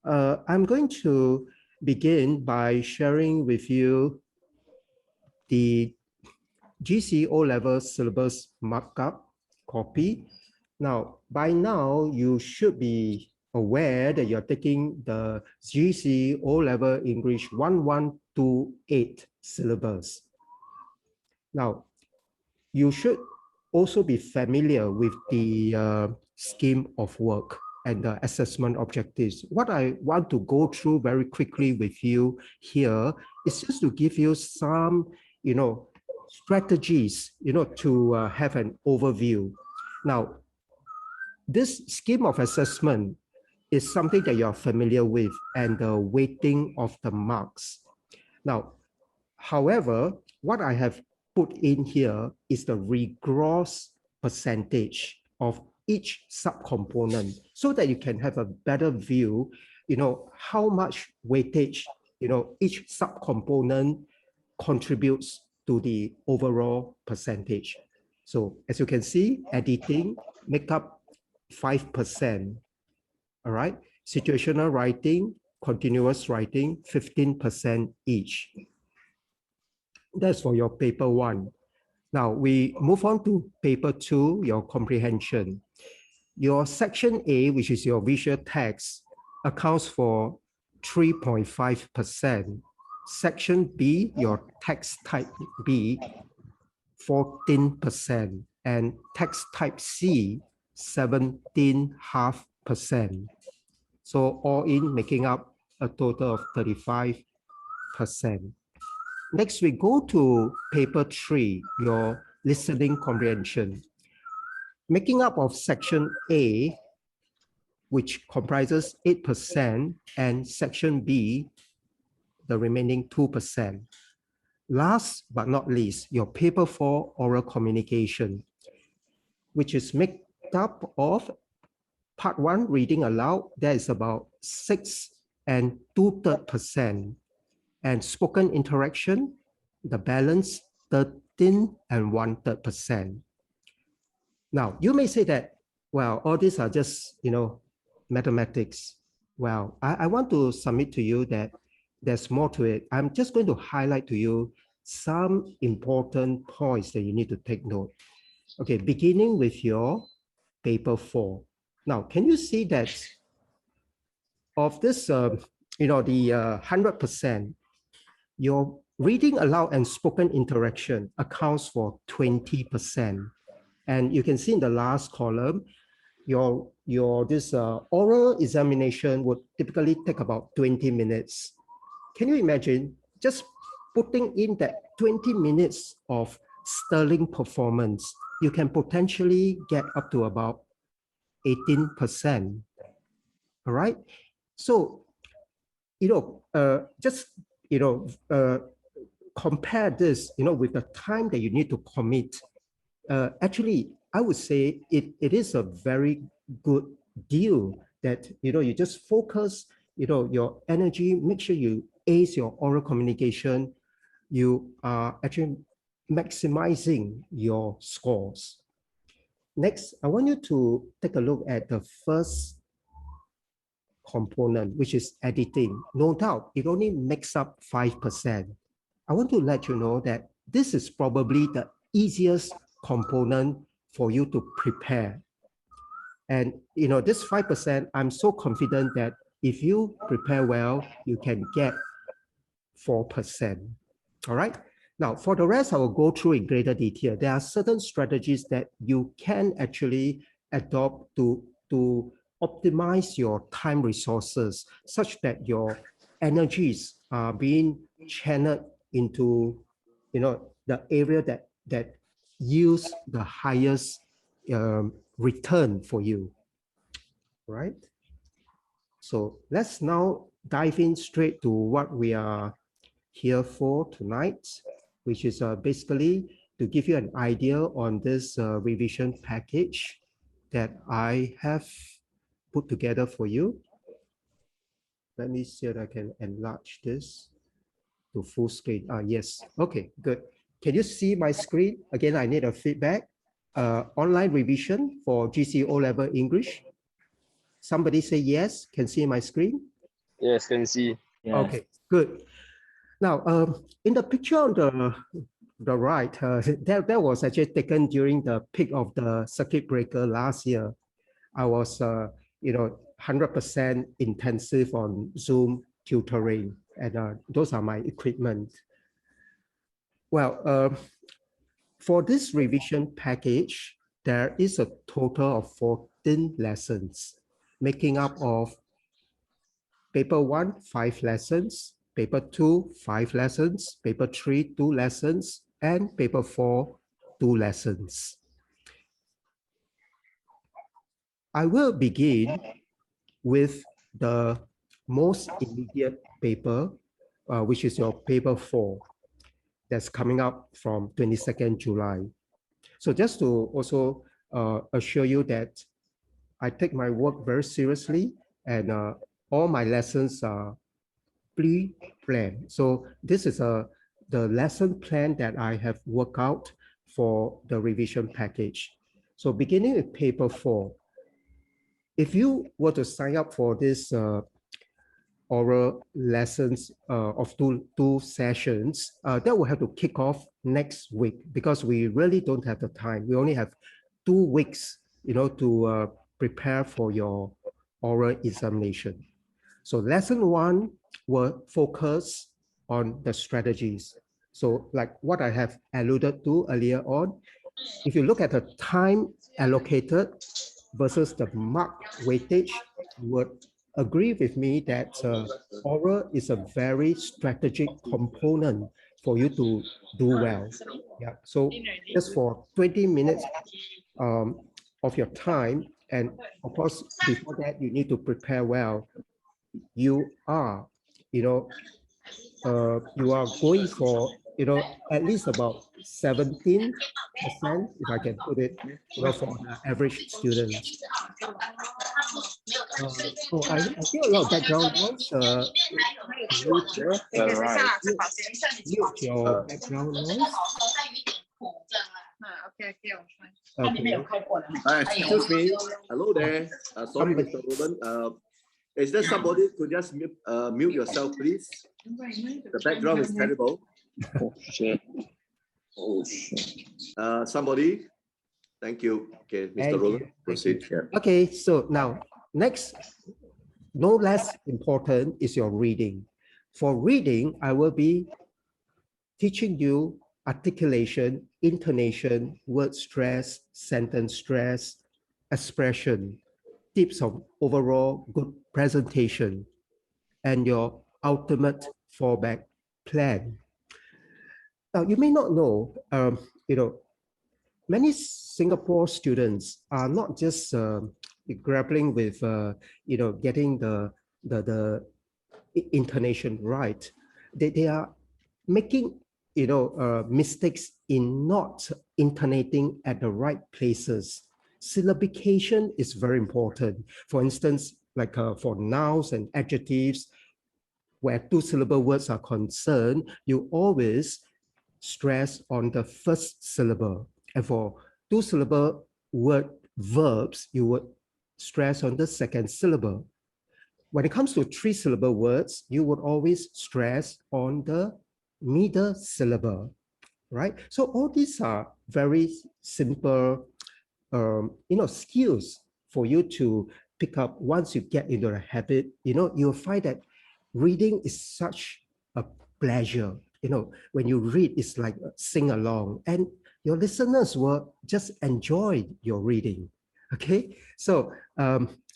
I'm going to begin by sharing with you the GC O-level syllabus markup copy. Now, by now, you should be aware that you're taking the GC O-level English 1128 syllabus. Now, you should also be familiar with the scheme of work and the assessment objectives. What I want to go through very quickly with you here is just to give you some, strategies, to have an overview. Now, this scheme of assessment is something that you're familiar with, and the weighting of the marks. Now, however, what I have put in here is the rigorous percentage of each subcomponent so that you can have a better view, how much weightage, each subcomponent contributes to the overall percentage. So as you can see, editing make up 5%, all right? Situational writing, continuous writing, 15% each. That's for your paper 1. Now we move on to paper 2, your comprehension. Your section A, which is your visual text, accounts for 3.5%. Section B, your text type B, 14%. And text type C, 17.5%. So all in making up a total of 35%. Next, we go to paper 3, your listening comprehension. Making up of section A, which comprises 8%, and section B, the remaining 2%. Last but not least, your paper 4 oral communication, which is made up of part 1 reading aloud, that is about 6 and 2/3%. And spoken interaction, the balance 13 and 1/3%. Now, you may say that, well, all these are just, mathematics. Well, I want to submit to you that there's more to it. I'm just going to highlight to you some important points that you need to take note. Okay, beginning with your paper 4. Now, can you see that of this, the 100%, your reading aloud and spoken interaction accounts for 20%. And you can see in the last column, your oral examination would typically take about 20 minutes. Can you imagine just putting in that 20 minutes of sterling performance? You can potentially get up to about 18%. All right. So, compare this, with the time that you need to commit. Actually, I would say it is a very good deal that, you just focus, your energy, make sure you ace your oral communication. You are actually maximizing your scores. Next, I want you to take a look at the first component, which is editing. No doubt, it only makes up 5%. I want to let you know that this is probably the easiest component for you to prepare. And this 5%, I'm so confident that if you prepare well, you can get 4%. All right. Now, for the rest, I will go through in greater detail. There are certain strategies that you can actually adopt to optimize your time resources such that your energies are being channeled into, the area that yields the highest return for you, right? So let's now dive in straight to what we are here for tonight, which is basically to give you an idea on this revision package that I have put together for you. Let me see if I can enlarge this to full screen. Yes, okay, good. Can you see my screen? Again, I need a feedback. Online revision for GC O-level English. Somebody say yes, can see my screen? Yes, can see. Yes. Okay, good. Now, in the picture on the right, that was actually taken during the peak of the circuit breaker last year. I was, 100% intensive on Zoom tutoring, and those are my equipment. Well, for this revision package, there is a total of 14 lessons, making up of paper 1, 5 lessons, paper 2, 5 lessons, paper 3, 2 lessons, and paper 4, 2 lessons. I will begin with the most immediate paper, which is your paper 4, that's coming up from 22nd July. So just to also assure you that I take my work very seriously, and all my lessons are pre-planned. So this is the lesson plan that I have worked out for the revision package. So beginning with paper 4, if you were to sign up for this oral lessons of two sessions, that will have to kick off next week, because we really don't have the time. We only have 2 weeks, to prepare for your oral examination. So lesson 1 will focus on the strategies. So like what I have alluded to earlier on, if you look at the time allocated versus the mark weightage, you would agree with me that oral is a very strategic component for you to do well. Yeah. So just for 20 minutes of your time, and of course, before that, you need to prepare well. You are, you are going for, at least about 17%, if I can put it, for the average students. I hear a lot of background noise. Mute your background noise. Excuse me. Hello there. Sorry, Mr. Ruben. Is there somebody could just mute yourself, please? The background is terrible. Oh shit. Oh shit. Somebody. Thank you. Okay, Mr. Roland, proceed. Yeah. Okay, so now next, no less important is your reading. For reading, I will be teaching you articulation, intonation, word stress, sentence stress, expression, tips of overall good presentation, and your ultimate fallback plan. Now, you may not know, many Singapore students are not just grappling with, getting the intonation right. They are making, mistakes in not intonating at the right places. Syllabication is very important. For instance, like for nouns and adjectives, where 2-syllable words are concerned, you always stress on the first syllable. And for 2-syllable word verbs, you would stress on the second syllable. When it comes to 3-syllable words, you would always stress on the middle syllable, right? So all these are very simple, skills for you to pick up. Once you get into a habit, you'll find that reading is such a pleasure. When you read, it's like sing along, and your listeners will just enjoy your reading. Okay, so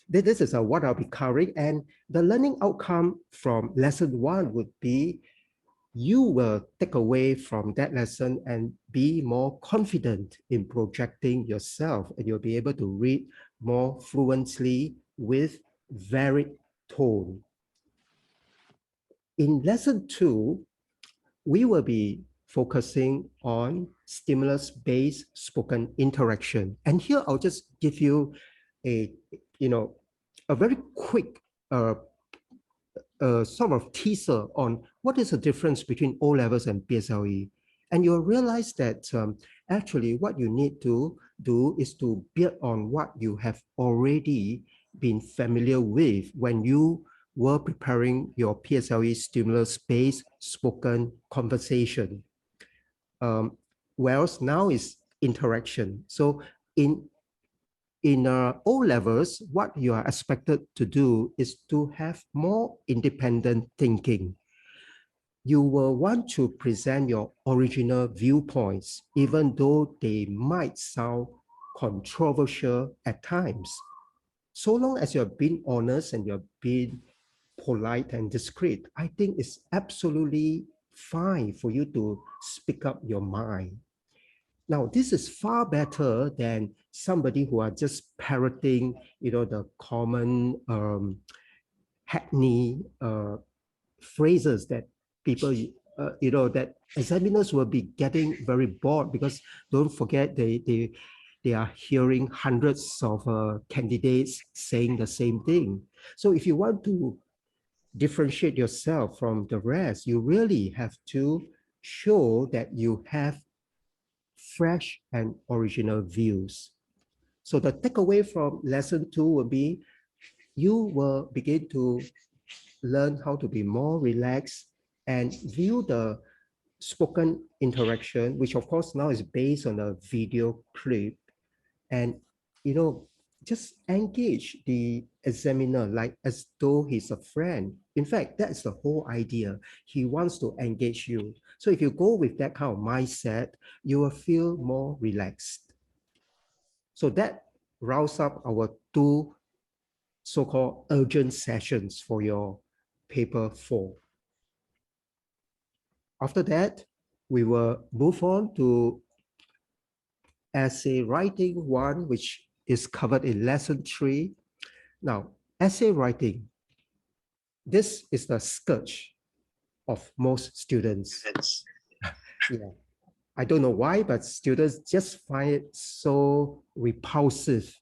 this is what I'll be covering, and the learning outcome from lesson 1 would be you will take away from that lesson and be more confident in projecting yourself, and you'll be able to read more fluently with varied tone. In lesson 2, we will be focusing on stimulus-based spoken interaction. And here I'll just give you a very quick sort of teaser on what is the difference between O-levels and PSLE. And you'll realize that actually what you need to do is to build on what you have already been familiar with when you were preparing your PSLE stimulus-based spoken conversation. Whereas now is interaction. So in O levels, what you are expected to do is to have more independent thinking. You will want to present your original viewpoints, even though they might sound controversial at times. So long as you're being honest and you're being polite and discreet, I think it's absolutely fine for you to speak up your mind. Now, this is far better than somebody who are just parroting, the common hackney phrases that people, that examiners will be getting very bored, because don't forget they are hearing hundreds of candidates saying the same thing. So if you want to differentiate yourself from the rest, you really have to show that you have fresh and original views. So the takeaway from lesson 2 will be, you will begin to learn how to be more relaxed and view the spoken interaction, which of course now is based on a video clip, and just engage the examiner like as though he's a friend. In fact, that's the whole idea. He wants to engage you. So if you go with that kind of mindset, you will feel more relaxed. So that rounds up our 2 so-called urgent sessions for your paper 4. After that, we will move on to essay writing 1, which is covered in lesson 3. Now, essay writing, this is the scourge of most students. Yeah, I don't know why, but students just find it so repulsive,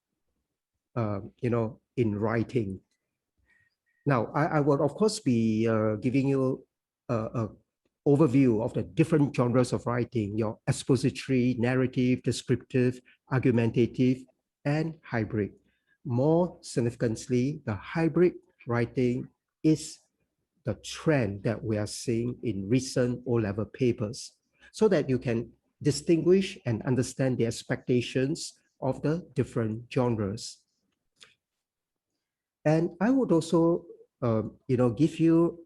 in writing. Now, I will of course be giving you a overview of the different genres of writing: your expository, narrative, descriptive, argumentative, and hybrid. More significantly, the hybrid writing is the trend that we are seeing in recent O-level papers, so that you can distinguish and understand the expectations of the different genres. And I would also, give you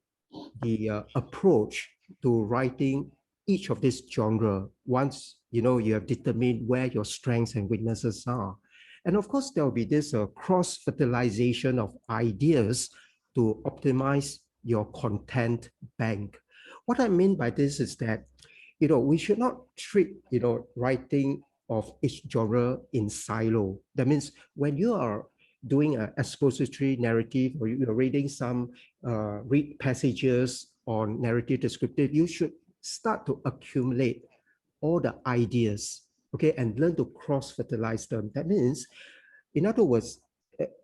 the approach to writing each of this genre once you have determined where your strengths and weaknesses are. And of course, there will be this cross-fertilization of ideas to optimize your content bank. What I mean by this is that we should not treat writing of each genre in silo. That means when you are doing an expository narrative, or you're reading some read passages on narrative descriptive, you should start to accumulate all the ideas, okay, and learn to cross-fertilize them. That means, in other words,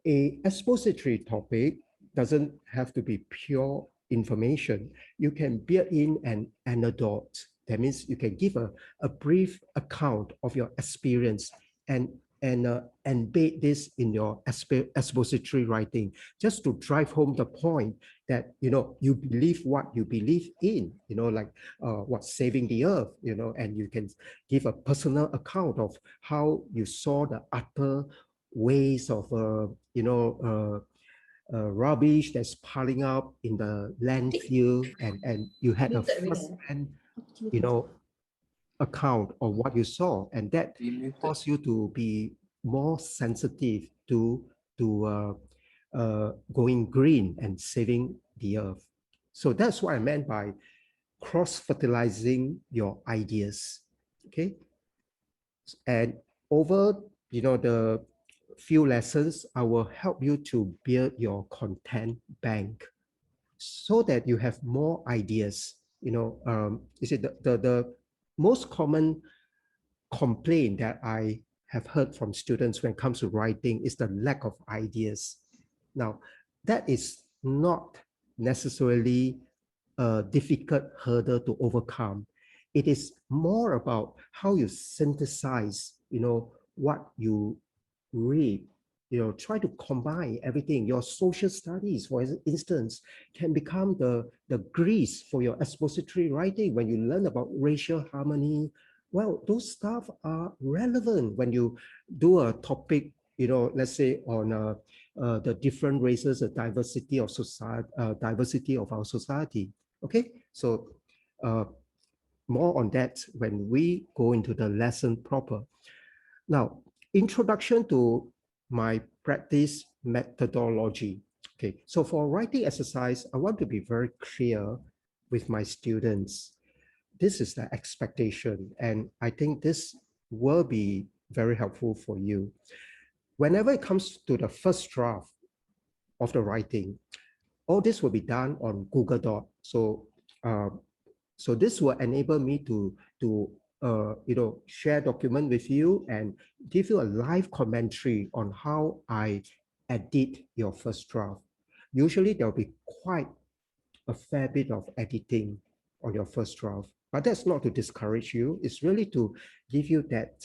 a expository topic doesn't have to be pure information. You can build in an anecdote. That means you can give a brief account of your experience and embed this in your expository writing, just to drive home the point that you believe what you believe in, like saving the earth, and you can give a personal account of how you saw the utter waste of rubbish that's piling up in the landfill, and you had a first-hand account of what you saw, and that caused you to be more sensitive to going green and saving the earth. So that's what I meant by cross-fertilizing your ideas. Okay, and over the few lessons, I will help you to build your content bank so that you have more ideas. You see, the most common complaint that I have heard from students when it comes to writing is the lack of ideas. Now, that is not necessarily a difficult hurdle to overcome. It is more about how you synthesize, what you read try to combine everything. Your social studies, for instance, can become the grease for your expository writing when you learn about racial harmony. Well, those stuff are relevant when you do a topic, let's say on the different races, the diversity of society, diversity of our society. Okay, so more on that when we go into the lesson proper. Now, introduction to my practice methodology. Okay, so for writing exercise, I want to be very clear with my students. This is the expectation, and I think this will be very helpful for you. Whenever it comes to the first draft of the writing, all this will be done on Google Doc. So this will enable me to share document with you and give you a live commentary on how I edit your first draft. Usually there'll be quite a fair bit of editing on your first draft, but that's not to discourage you. It's really to give you that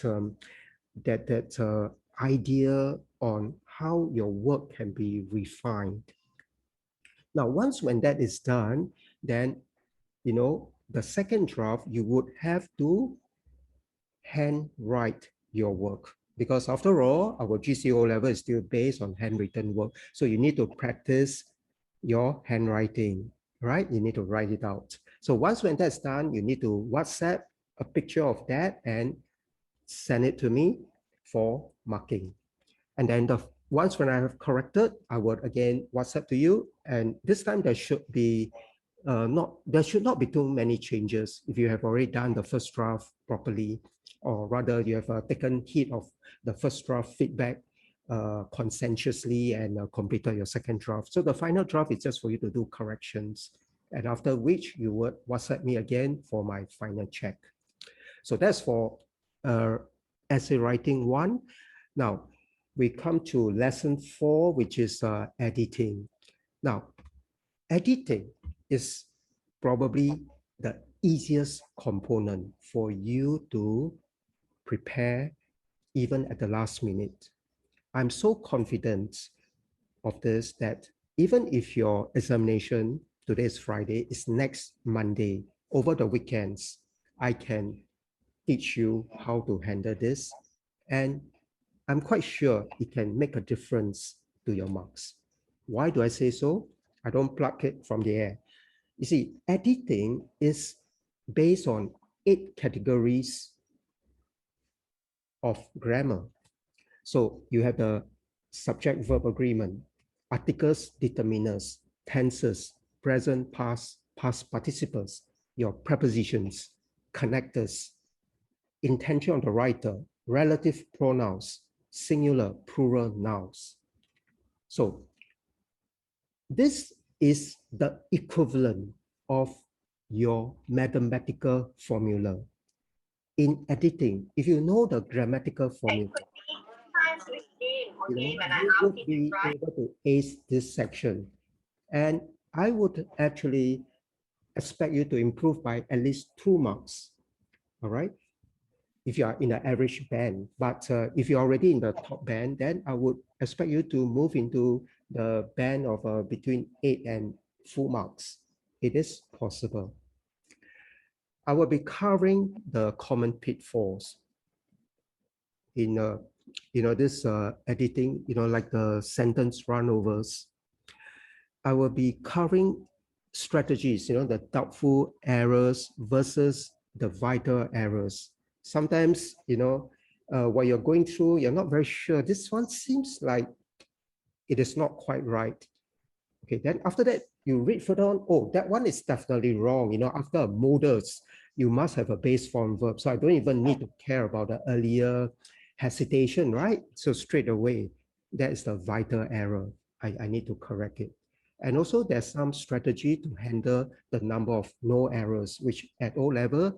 idea on how your work can be refined. Now, once when that is done, then the second draft, you would have to handwrite your work, because after all, our GCO level is still based on handwritten work. So you need to practice your handwriting, right? You need to write it out. So once when that's done, you need to WhatsApp a picture of that and send it to me for marking. And then once when I have corrected, I would again WhatsApp to you. And this time there should be there should not be too many changes if you have already done the first draft properly, or rather you have taken heed of the first draft feedback conscientiously and completed your second draft. So the final draft is just for you to do corrections, and after which you would WhatsApp me again for my final check. So that's for essay writing 1. Now we come to lesson 4, which is editing. Now, editing is probably the easiest component for you to prepare even at the last minute. I'm so confident of this that even if your examination, today is Friday, is next Monday, over the weekends, I can teach you how to handle this. And I'm quite sure it can make a difference to your marks. Why do I say so? I don't pluck it from the air. You see, editing is based on 8 categories of grammar. So you have the subject-verb agreement, articles, determiners, tenses, present, past, past participles, your prepositions, connectors, intention of the writer, relative pronouns, singular, plural nouns. So this is the equivalent of your mathematical formula. In editing, if you know the grammatical formula, you would be able to ace this section. And I would actually expect you to improve by at least 2 marks, all right? If you are in the average band. But if you're already in the top band, then I would expect you to move into the band of between 8 and full marks. It is possible. I will be covering the common pitfalls in this editing, like the sentence runovers. I will be covering strategies, the doubtful errors versus the vital errors. Sometimes, what you're going through, you're not very sure. This one seems like it is not quite right. Okay, then after that, you read further on, oh, that one is definitely wrong. After modals, you must have a base form verb. So I don't even need to care about the earlier hesitation, right? So straight away, that is the vital error. I need to correct it. And also there's some strategy to handle the number of no errors, which at O-levels,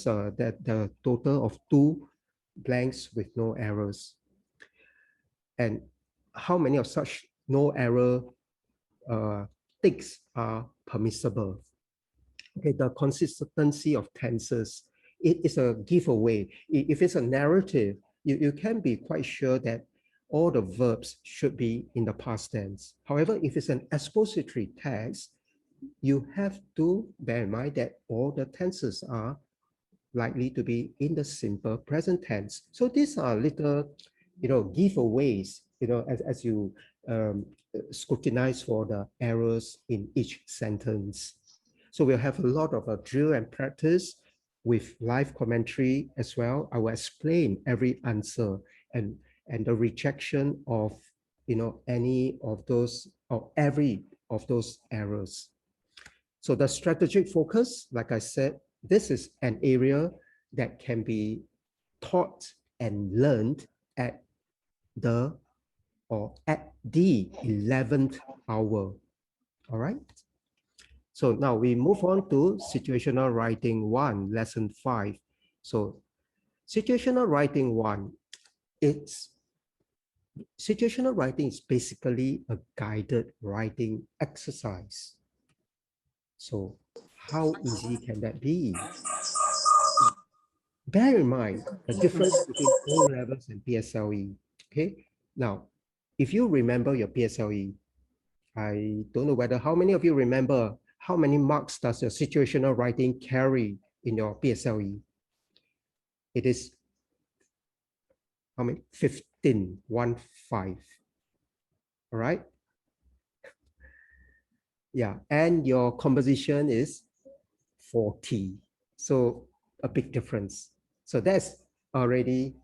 that the total of 2 blanks with no errors. And how many of such no error ticks are permissible? Okay, the consistency of tenses, it is a giveaway. If it's a narrative, you can be quite sure that all the verbs should be in the past tense. However, if it's an expository text, you have to bear in mind that all the tenses are likely to be in the simple present tense. So these are little, giveaways, as you scrutinize for the errors in each sentence. So we'll have a lot of drill and practice with live commentary as well. I will explain every answer and the rejection of, any of those or every of those errors. So the strategic focus, like I said, this is an area that can be taught and learned at the 11th hour. All right. So now we move on to situational writing 1, lesson 5. So situational writing 1, situational writing is basically a guided writing exercise. So how easy can that be? Bear in mind the difference between O levels and PSLE. Okay. Now, if you remember your PSLE, I don't know whether how many of you remember how many marks does your situational writing carry in your PSLE? It is how many? 15, 1, 5. All right. Yeah, and your composition is 40. So a big difference. So that's already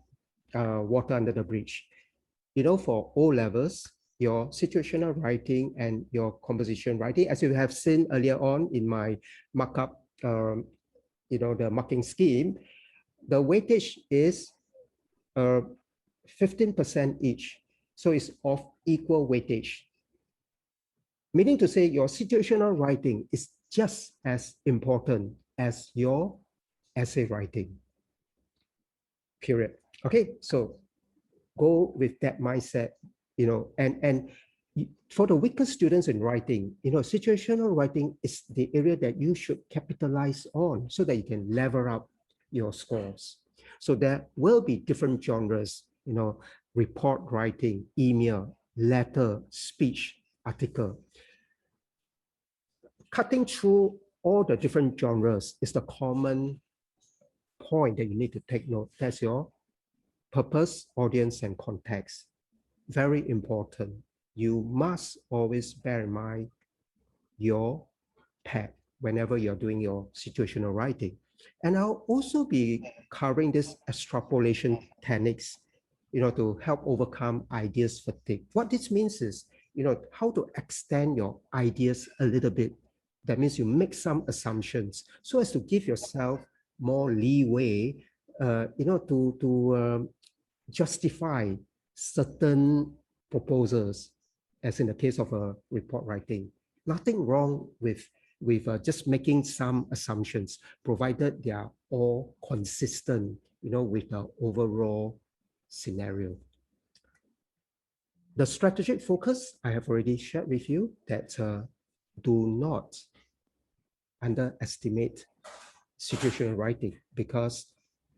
water under the bridge. For O levels, your situational writing and your composition writing, as you have seen earlier on in my markup, the marking scheme, the weightage is 15% each. So it's of equal weightage. Meaning to say your situational writing is just as important as your essay writing. Period. Okay, so go with that mindset, and for the weaker students in writing, situational writing is the area that you should capitalize on so that you can level up your scores. So there will be different genres, report writing, email, letter, speech, article. Cutting through all the different genres is the common point that you need to take note. That's your purpose, audience, and context. Very important. You must always bear in mind your PET whenever you're doing your situational writing. And I'll also be covering this extrapolation techniques, to help overcome ideas fatigue. What this means is, how to extend your ideas a little bit. That means you make some assumptions so as to give yourself more leeway, to justify certain proposals, as in the case of a report writing. Nothing wrong with just making some assumptions, provided they are all consistent, with the overall scenario. The strategic focus, I have already shared with you that do not underestimate situational writing, because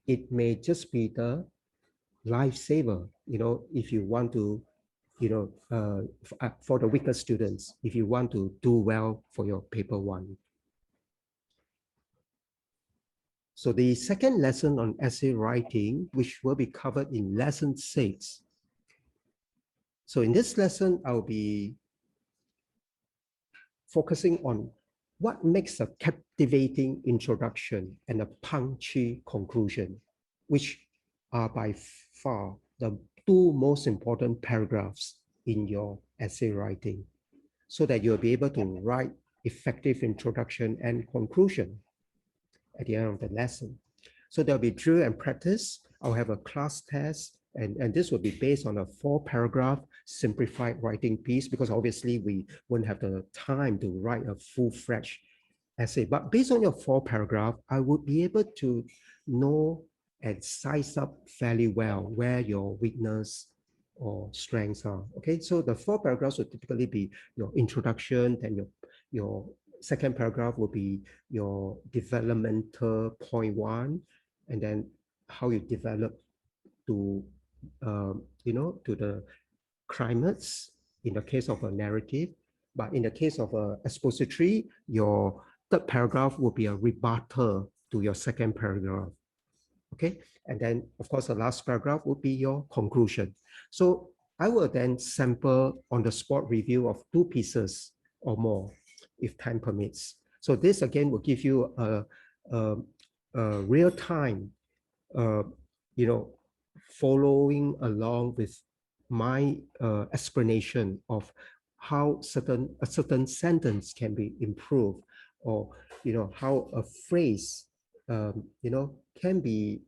it may just be the lifesaver, if you want to, for the weaker students, if you want to do well for your paper 1. So the second lesson on essay writing, which will be covered in lesson 6. So in this lesson, I'll be focusing on what makes a captivating introduction and a punchy conclusion, which are by far the 2 most important paragraphs in your essay writing, so that you'll be able to write effective introduction and conclusion at the end of the lesson. So there'll be drill and practice. I'll have a class test, and this will be based on a 4-paragraph simplified writing piece, because obviously we won't have the time to write a full-fledged essay. But based on your 4-paragraph, I would be able to know and size up fairly well where your weakness or strengths are. Okay, so the 4 paragraphs would typically be your introduction, then your second paragraph will be your developmental point 1, and then how you develop to to the climax in the case of a narrative, but in the case of a expository, your third paragraph will be a rebuttal to your second paragraph. Okay, and then of course the last paragraph would be your conclusion. So I will then sample on the spot review of 2 pieces or more if time permits. So this again will give you a real time, you know, following along with my explanation of how a certain sentence can be improved, or you know how a phrase you know can be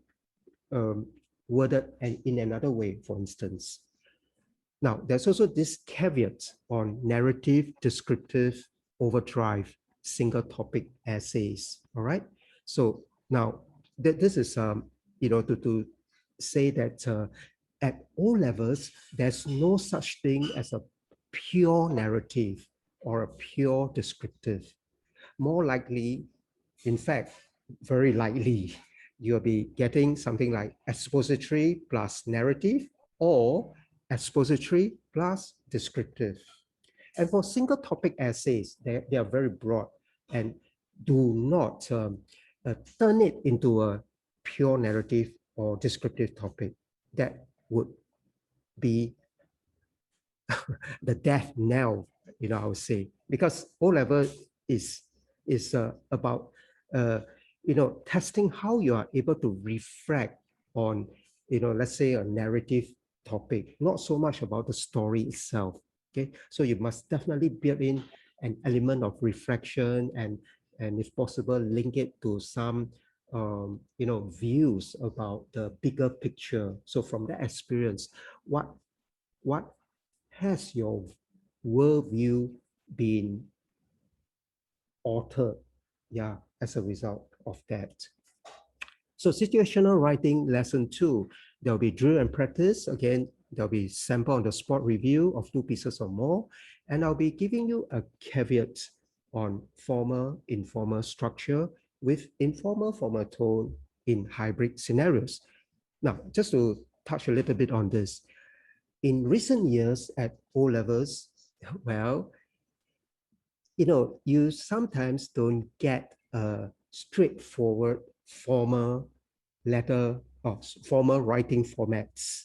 worded in another way, for instance. Now, there's also this caveat on narrative, descriptive, overdrive, single topic essays. All right. So now this is you know to say that at all levels there's no such thing as a pure narrative or a pure descriptive. More likely, in fact, very likely, you'll be getting something like expository plus narrative or expository plus descriptive. And for single topic essays, they are very broad and do not turn it into a pure narrative or descriptive topic. That would be the death knell, you know, I would say, because O-level is about you know, testing how you are able to reflect on, you know, let's say a narrative topic, not so much about the story itself. Okay, so you must definitely build in an element of reflection and if possible link it to some you know, views about the bigger picture. So from that experience, what has your worldview been altered, yeah, as a result of that? So situational writing lesson 2, there'll be drill and practice. Again, there'll be sample on the spot review of 2 pieces or more. And I'll be giving you a caveat on formal, informal structure with informal, formal tone in hybrid scenarios. Now, just to touch a little bit on this, in recent years at O-levels, well, you know, you sometimes don't get a straightforward formal letter or formal writing formats.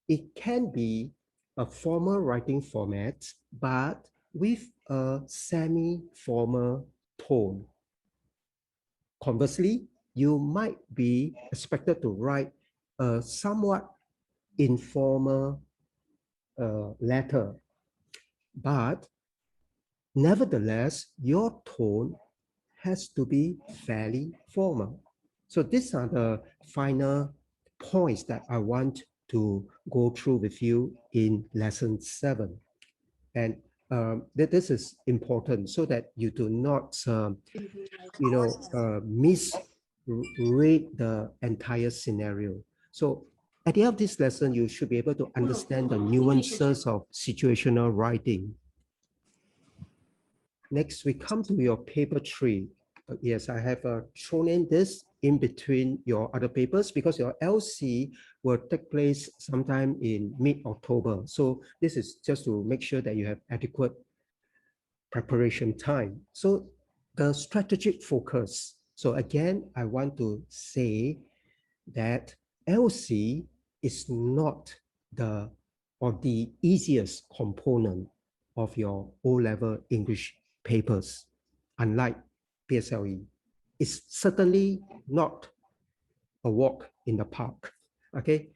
It can be a formal writing format, but with a semi-formal tone. Conversely, you might be expected to write a somewhat informal letter, but nevertheless, your tone has to be fairly formal. So these are the final points that I want to go through with you in lesson 7. And this is important so that you do not, you know, misread the entire scenario. So at the end of this lesson, you should be able to understand the nuances of situational writing. Next, we come to your paper 3. Yes, I have thrown in this in between your other papers because your LC will take place sometime in mid-October. So this is just to make sure that you have adequate preparation time. So the strategic focus. So again, I want to say that LC is not the easiest component of your O-level English papers, unlike PSLE. It's certainly not a walk in the park, okay?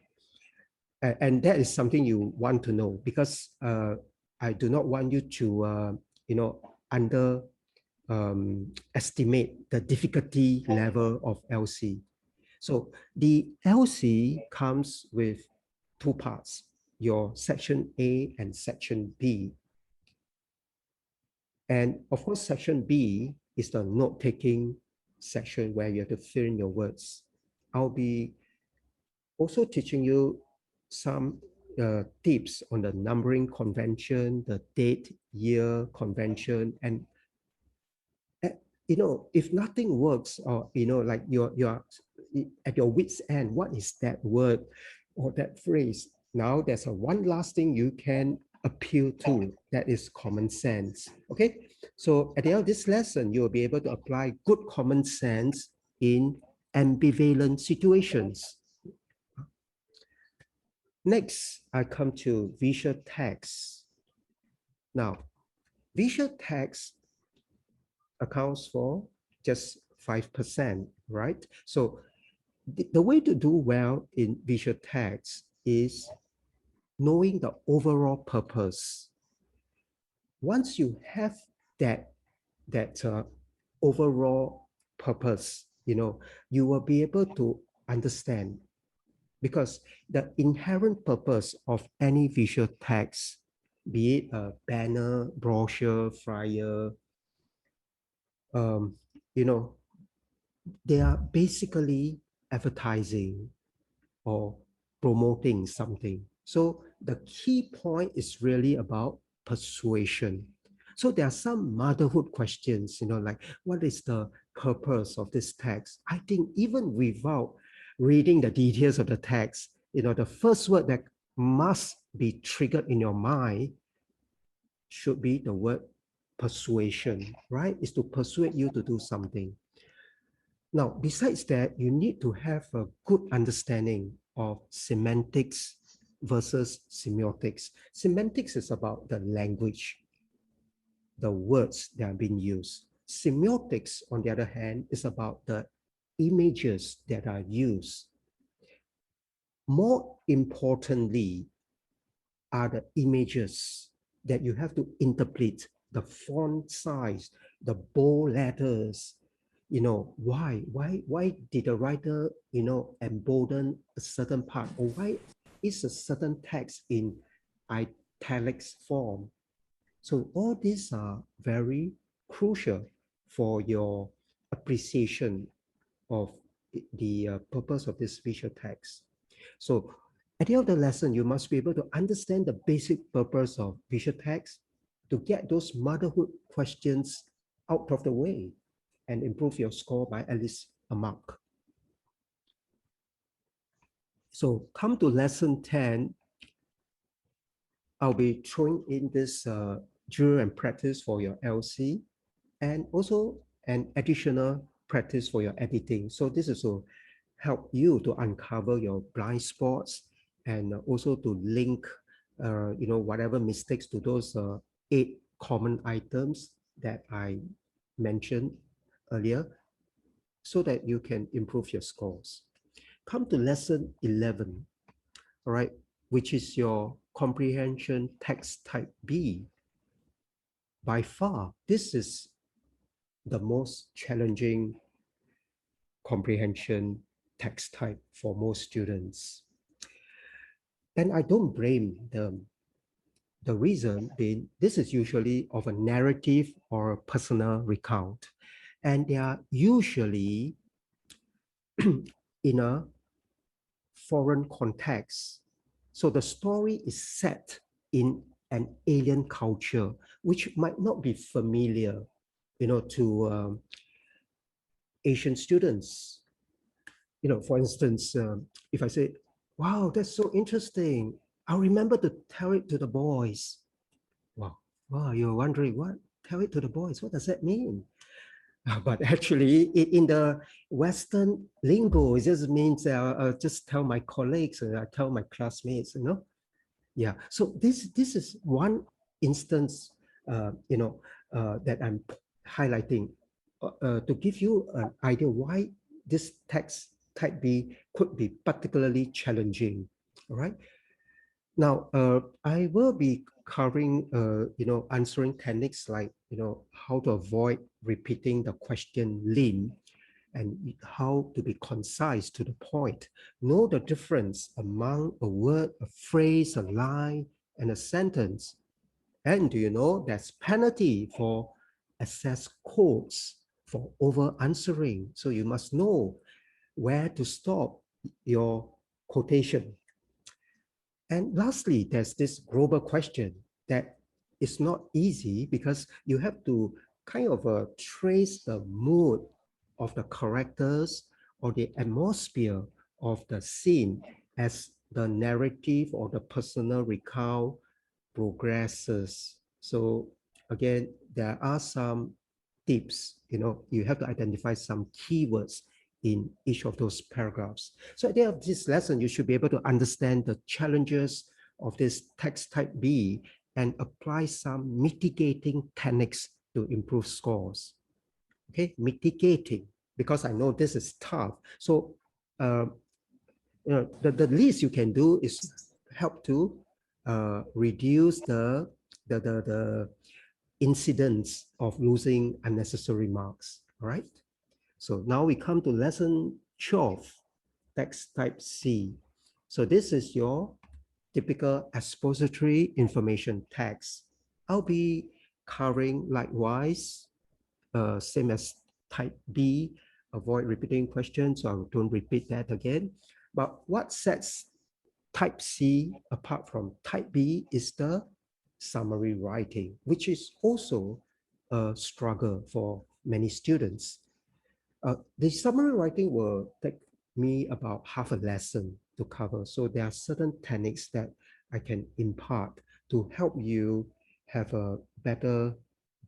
And that is something you want to know because I do not want you to, you know, estimate the difficulty level of LC. So the LC comes with 2 parts, your section A and section B. And of course, section B is the note-taking section where you have to fill in your words. I'll be also teaching you some tips on the numbering convention, the date, year convention, and you know, if nothing works, or you know, like you're at your wit's end, what is that word or that phrase? Now there's a one last thing you can appeal to, that is common sense. Okay, so at the end of this lesson, you'll be able to apply good common sense in ambivalent situations. Next, I come to visual text. Now, visual text accounts for just 5%, right? So the way to do well in visual text is knowing the overall purpose. Once you have that overall purpose, you will be able to understand, because the inherent purpose of any visual text, be it a banner, brochure, flyer, they are basically advertising or promoting something. So the key point is really about persuasion. So there are some motherhood questions, like what is the purpose of this text? I think even without reading the details of the text, the first word that must be triggered in your mind should be the word persuasion, right? Is to persuade you to do something. Now, besides that, you need to have a good understanding of semantics versus semiotics. Semantics is about the language, the words that are being used. Semiotics, on the other hand, is about the images that are used. More importantly are the images that you have to interpret, the font size, the bold letters. Why did the writer, embolden a certain part, or why is a certain text in italics form? So all these are very crucial for your appreciation of the purpose of this visual text. So at the end of the lesson, you must be able to understand the basic purpose of visual text to get those motherhood questions out of the way and improve your score by at least a mark. So come to lesson 10, I'll be throwing in this drill and practice for your LC, and also an additional practice for your editing. So this is to help you to uncover your blind spots and also to link, whatever mistakes to those 8 common items that I mentioned earlier, so that you can improve your scores. Come to lesson 11, all right, which is your comprehension text type B. By far, this is the most challenging comprehension text type for most students. And I don't blame them. The reason being, this is usually of a narrative or a personal recount. And they are usually in a foreign context. So the story is set in an alien culture, which might not be familiar, to Asian students. For instance, if I say, wow, that's so interesting, I'll remember to tell it to the boys. Wow, you're wondering, what? Tell it to the boys, what does that mean? But actually, in the Western lingo, it just means just tell my colleagues, I tell my classmates, Yeah, so this is one instance, that I'm highlighting to give you an idea why this text type B could be particularly challenging. All right. Now, I will be covering, answering techniques like, how to avoid repeating the question limb, and how to be concise to the point. Know the difference among a word, a phrase, a line, and a sentence. And do you know there's penalty for access codes for over answering? So you must know where to stop your quotation. And lastly, there's this global question that is not easy, because you have to kind of trace the mood of the characters or the atmosphere of the scene as the narrative or the personal recount progresses. So again, there are some tips, you have to identify some keywords in each of those paragraphs. So at the end of this lesson, you should be able to understand the challenges of this text type B and apply some mitigating techniques to improve scores. Okay, mitigating, because I know this is tough. So the least you can do is help to reduce the incidence of losing unnecessary marks. All right. So now we come to lesson 12, text type C. So this is your typical expository information text. I'll be covering likewise, same as type B, avoid repeating questions, so I don't repeat that again. But what sets type C apart from type B is the summary writing, which is also a struggle for many students. The summary writing will take me about half a lesson to cover. So there are certain techniques that I can impart to help you have a better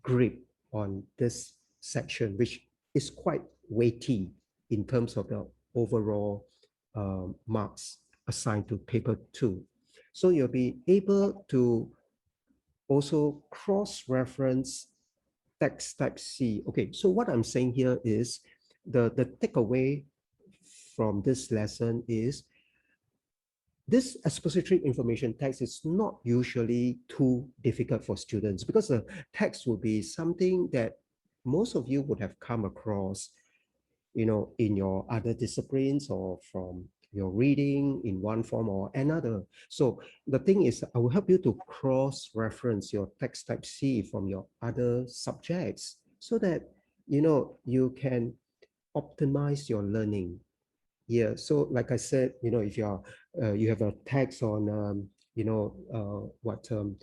grip on this section, which is quite weighty in terms of the overall marks assigned to paper 2. So you'll be able to also cross-reference text type C. Okay, so what I'm saying here is the takeaway from this lesson is this expository information text is not usually too difficult for students, because the text will be something that most of you would have come across, in your other disciplines or from your reading in one form or another. So the thing is, I will help you to cross-reference your text type C from your other subjects so that, you can optimize your learning. Yeah, so like I said, if you have a text on, the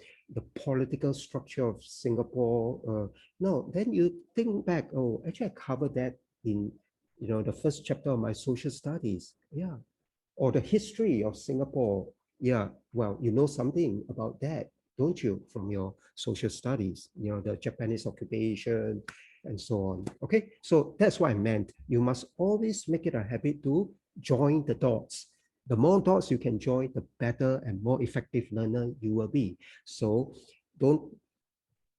political structure of Singapore, no, then you think back, oh, actually I covered that in, the first chapter of my social studies. Yeah, or the history of Singapore. Yeah, well, you know something about that, don't you, from your social studies, the Japanese occupation and so on. Okay, so that's what I meant. You must always make it a habit to join the dots. The more dots you can join, the better and more effective learner you will be. So don't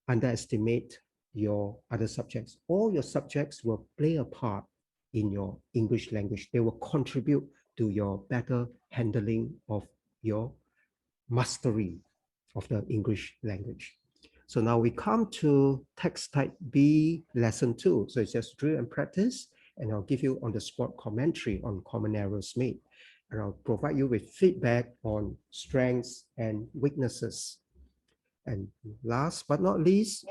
underestimate your other subjects. All your subjects will play a part in your English language. They will contribute to your better handling of your mastery of the English language. So now we come to text type B, lesson 2. So it's just drill and practice, and I'll give you on the spot commentary on common errors made. And I'll provide you with feedback on strengths and weaknesses. And last but not least,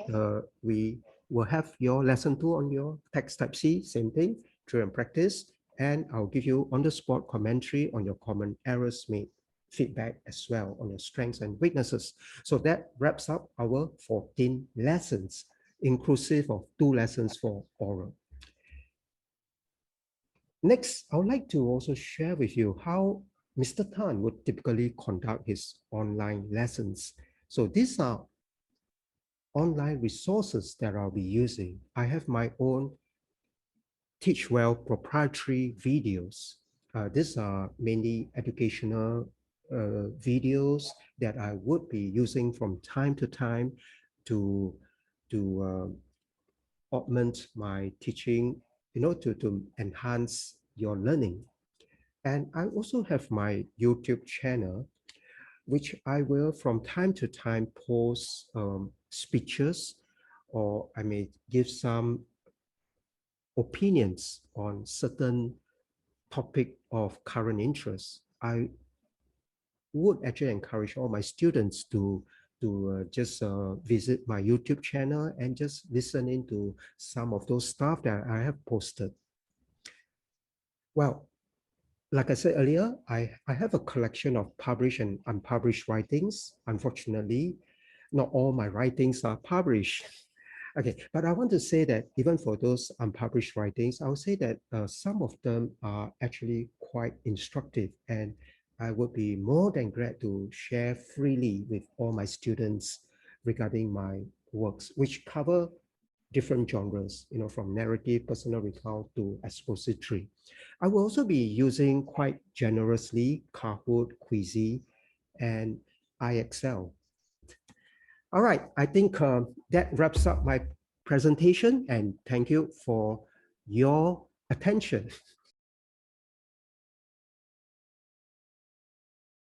we will have your lesson 2 on your text type C, same thing, drill and practice. And I'll give you on the spot commentary on your common errors made, feedback as well on your strengths and weaknesses. So that wraps up our 14 lessons, inclusive of 2 lessons for oral. Next, I would like to also share with you how Mr. Tan would typically conduct his online lessons. So these are online resources that I'll be using. I have my own Teachwell proprietary videos. These are mainly educational videos that I would be using from time to time to augment my teaching, to enhance your learning. And I also have my YouTube channel, which I will from time to time post speeches, or I may give some opinions on certain topic of current interest. I would actually encourage all my students to just visit my YouTube channel and just listen into some of those stuff that I have posted. Well, like I said earlier, I have a collection of published and unpublished writings. Unfortunately, not all my writings are published. Okay, but I want to say that even for those unpublished writings, I would say that some of them are actually quite instructive and I would be more than glad to share freely with all my students regarding my works, which cover different genres, from narrative, personal recount to expository. I will also be using quite generously Kahoot, Quizy, and IXL. All right, I think that wraps up my presentation, and thank you for your attention.